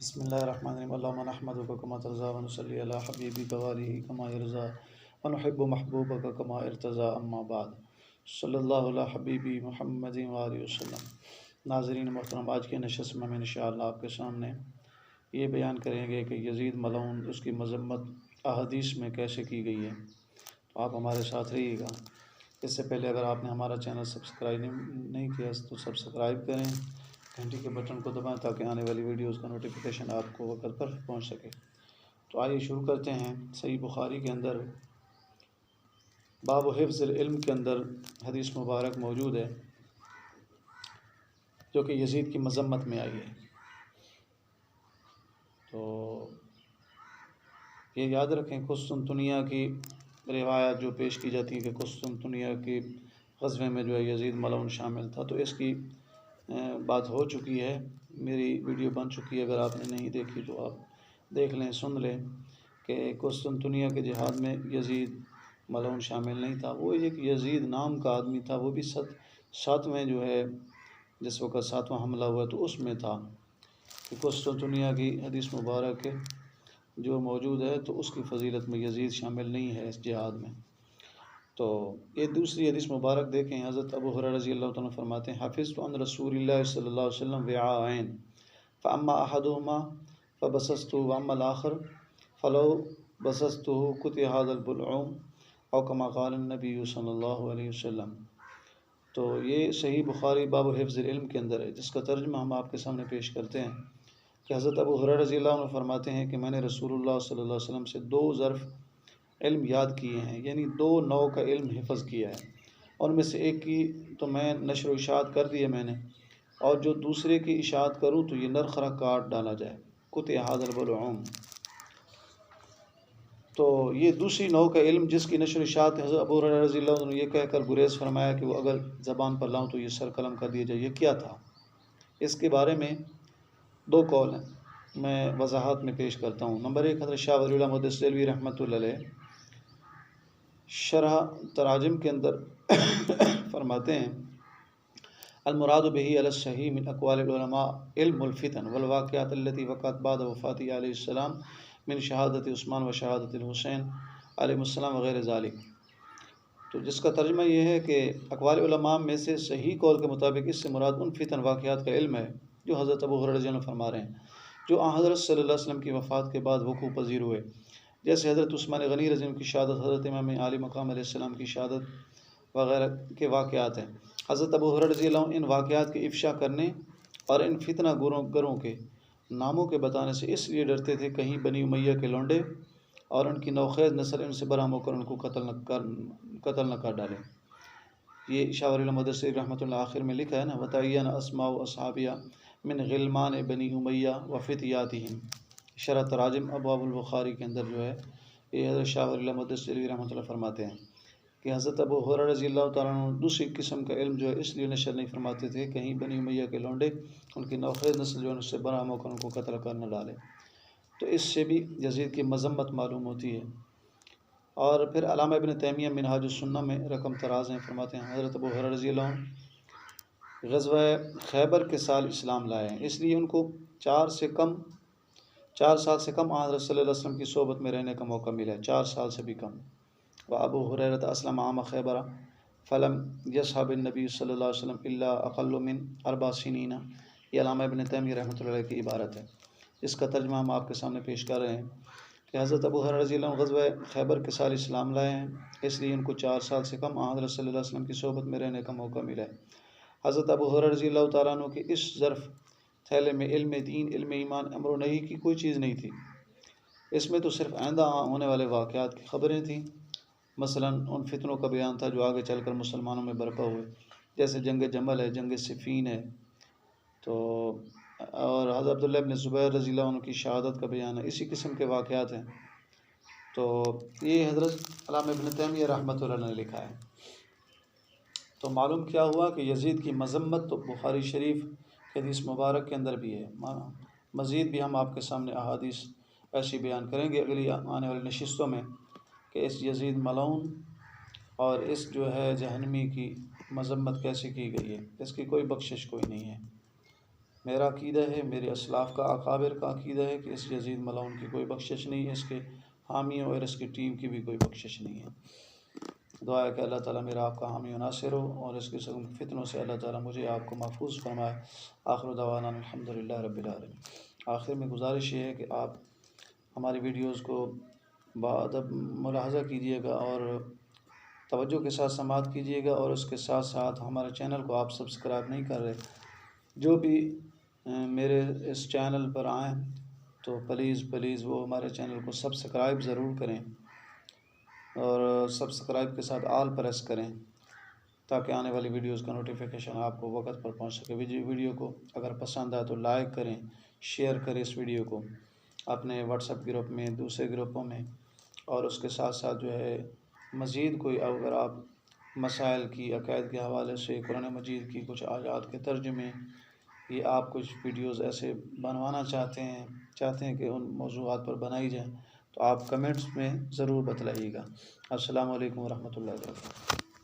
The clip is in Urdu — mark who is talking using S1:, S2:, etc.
S1: بسم اللہ الرحمن الرحیم اللہم نحمدک کما ترضی ونصلی علی حبیبک وآلہ کما یرضی ونحب محبوبک کما ارتضی اما بعد صلی اللہ علی حبیبی محمد وآلہ وسلم۔ ناظرین محترم، آج کی نشست میں انشاءاللہ آپ کے سامنے یہ بیان کریں گے کہ یزید ملعون اس کی مذمت احادیث میں کیسے کی گئی ہے، تو آپ ہمارے ساتھ رہیے گا۔ اس سے پہلے اگر آپ نے ہمارا چینل سبسکرائب نہیں کیا تو سبسکرائب کریں، گھنٹی کے بٹن کو دبائیں تاکہ آنے والی ویڈیوز کا نوٹیفیکیشن آپ کو وقت پر پہنچ سکے۔ تو آئیے شروع کرتے ہیں۔ صحیح بخاری کے اندر باب حفظ العلم کے اندر حدیث مبارک موجود ہے جو کہ یزید کی مذمت میں آئی ہے۔ تو یہ یاد رکھیں، قسطنطنیہ کی روایت جو پیش کی جاتی ہے کہ قسطنطنیہ کے غزوے میں جو ہے یزید ملعون شامل تھا، تو اس کی بات ہو چکی ہے، میری ویڈیو بن چکی ہے، اگر آپ نے نہیں دیکھی تو آپ دیکھ لیں، سن لیں کہ قسطنطنیہ کے جہاد میں یزید ملعون شامل نہیں تھا۔ وہ ایک یزید نام کا آدمی تھا، وہ بھی ساتویں جو ہے جس وقت ساتواں حملہ ہوا تو اس میں تھا کہ قسطنطنیہ کی حدیث مبارک جو موجود ہے تو اس کی فضیلت میں یزید شامل نہیں ہے اس جہاد میں۔ تو یہ دوسری حدیث مبارک دیکھیں، حضرت ابو ہریرہ رضی اللہ تعالیٰ فرماتے ہیں، حفظت عن رسول اللہ صلی اللہ علیہ وسلم وعاءین فاما احدہما فبسست واما الاخر فلو بسسته قطع هذا البلعوم او کما قال النبی صلی اللہ علیہ وسلم۔ تو یہ صحیح بخاری باب حفظ العلم کے اندر ہے، جس کا ترجمہ ہم آپ کے سامنے پیش کرتے ہیں کہ حضرت ابو ہریرہ رضی اللہ عنہ فرماتے ہیں کہ میں نے رسول اللہ صلی اللہ علیہ وسلم سے 2 ظرف علم یاد کیے ہیں، یعنی 2 نوع کا علم حفظ کیا ہے، ان میں سے ایک کی تو میں نشر و اشاعت کر دی ہے میں نے، اور جو دوسرے کی اشاعت کروں تو یہ نرخرہ کاٹ ڈالا جائے، قطع هذا البلعوم۔ تو یہ دوسری نوع کا علم جس کی نشر و اشاعت حضرت ابو ہریرہ رضی اللہ عنہ نے یہ کہہ کر گریز فرمایا کہ وہ اگر زبان پر لاؤں تو یہ سر قلم کر دیا جائے، یہ کیا تھا؟ اس کے بارے میں 2 قول ہیں، میں وضاحت میں پیش کرتا ہوں۔ نمبر 1، حضرت شاہ ولی اللہ محدث دہلوی رحمۃ اللہ علیہ شرح تراجم کے اندر فرماتے ہیں، المراد بہ علی الصحیح من اقوال العلماء علم الفتن والواقعات التي وقعت بعد وفات علیہ السلام من شہادت عثمان و شہادت الحسین علیہ السلام وغیر ذالک۔ تو جس کا ترجمہ یہ ہے کہ اقوال علماء میں سے صحیح قول کے مطابق اس سے مراد ان فتن واقعات کا علم ہے جو حضرت ابو ہریرہ رضی اللہ عنہ فرما رہے ہیں، جو حضرت صلی اللہ علیہ وسلم کی وفات کے بعد وقوع پذیر ہوئے، جیسے حضرت عثمان غنی رضی اللہ عنہ کی شہادت، حضرت امام علی مقام علیہ السلام کی شہادت وغیرہ کے واقعات ہیں۔ حضرت ابو ہریرہ رضی اللہ عنہ ان واقعات کے افشا کرنے اور ان فتنہ گروں کے ناموں کے بتانے سے اس لیے ڈرتے تھے کہیں بنی امیہ کے لونڈے اور ان کی نوخیز نسل ان سے برہم ہو کر ان کو قتل نہ کر ڈالیں۔ یہ شاہ ولی اللہ محدث رحمۃ اللہ آخر میں لکھا ہے نا، وتعین اسماء اصحابیہ من غلمان بنی امیہ و فتیاتہم۔ شرح تراجم ابواب البخاری کے اندر جو ہے یہ حضرت شاہ ولی اللہ محدث رحمۃ اللہ فرماتے ہیں کہ حضرت ابو ہریرہ رضی اللہ تعالیٰ عنہ دوسری قسم کا علم جو ہے اس لیے نشر نہیں فرماتے تھے کہیں بنی امیہ کے لونڈے ان کی نوخیز نسل جو ہے اس سے برہم ہو کر ان کو قتل کر نہ ڈالے۔ تو اس سے بھی یزید کی مذمت معلوم ہوتی ہے۔ اور پھر علامہ ابن تیمیہ منہاج السنہ میں رقم تراز ہیں، فرماتے ہیں حضرت ابو ہریرہ رضی اللہ عنہ غزوہ خیبر کے سال اسلام لائے ہیں، اس لیے ان کو 4 سال سے کم حضرت صلی اللہ علیہ وسلم کی صحبت میں رہنے کا موقع ملا ہے، 4 سال سے بھی کم۔ وابو ہریرہ اسلم عام خیبر فلم یصحب النبی صلی اللہ علیہ وسلم الا اقل من 4 سنین۔ یہ علامہ ابن تیمیہ رحمۃ اللہ علیہ کی عبارت ہے، اس کا ترجمہ ہم آپ کے سامنے پیش کر رہے ہیں کہ حضرت ابو ہریرہ رضی اللہ عنہ غزوہ خیبر کے سال اسلام لائے ہیں، اس لیے ان کو 4 سال سے کم حضرت صلی اللہ علیہ وسلم کی صحبت میں رہنے کا موقع ملا ہے۔ حضرت ابو ہریرہ رضی اللہ تعالیٰ عنہ کے اس ظرف تھیلے میں علم دین، علم ایمان، امر و نہی کی کوئی چیز نہیں تھی، اس میں تو صرف آئندہ ہونے والے واقعات کی خبریں تھیں، مثلا ان فتنوں کا بیان تھا جو آگے چل کر مسلمانوں میں برپا ہوئے، جیسے جنگ جمل ہے، جنگ صفین ہے، تو اور حضرت عبداللہ بن زبیر رضی اللہ عنہ کی شہادت کا بیان ہے، اسی قسم کے واقعات ہیں۔ تو یہ حضرت علامہ ابن تیمیہ رحمۃ اللہ علیہ نے لکھا ہے۔ تو معلوم کیا ہوا کہ یزید کی مذمت تو بخاری شریف کی حدیث مبارک کے اندر بھی ہے، مزید بھی ہم آپ کے سامنے احادیث ایسی بیان کریں گے اگلی آنے والی نشستوں میں کہ اس یزید ملعون اور اس جو ہے جہنمی کی مذمت کیسے کی گئی ہے، اس کی کوئی بخشش کوئی نہیں ہے۔ میرا عقیدہ ہے، میرے اسلاف کا اکابر کا عقیدہ ہے کہ اس یزید ملعون کی کوئی بخشش نہیں ہے، اس کے حامیوں اور اس کی ٹیم کی بھی کوئی بخشش نہیں ہے۔ دعا ہے کہ اللہ تعالیٰ میرا آپ کا حامی و ناصر ہو اور اس قسم کے فتنوں سے اللہ تعالیٰ مجھے آپ کو محفوظ فرمائے۔ آخر دعوانا الحمدللہ رب العالمین۔ آخر میں گزارش یہ ہے کہ آپ ہماری ویڈیوز کو بادب ملاحظہ کیجیے گا اور توجہ کے ساتھ سماعت کیجیے گا، اور اس کے ساتھ ساتھ ہمارے چینل کو آپ سبسکرائب نہیں کر رہے، جو بھی میرے اس چینل پر آئیں تو پلیز وہ ہمارے چینل کو سبسکرائب ضرور کریں اور سبسکرائب کے ساتھ آل پریس کریں تاکہ آنے والی ویڈیوز کا نوٹیفیکیشن آپ کو وقت پر پہنچ سکے۔ ویڈیو کو اگر پسند آئے تو لائک کریں، شیئر کریں اس ویڈیو کو اپنے واٹس ایپ گروپ میں، دوسرے گروپوں میں، اور اس کے ساتھ ساتھ جو ہے مزید کوئی اگر آپ مسائل کی عقائد کے حوالے سے قرآن مجید کی کچھ آیات کے ترجمے یہ آپ کچھ ویڈیوز ایسے بنوانا چاہتے ہیں کہ ان موضوعات پر بنائی جائیں تو آپ کمنٹس میں ضرور بتلائیے گا۔ السلام علیکم ورحمۃ اللہ وبرکاتہ۔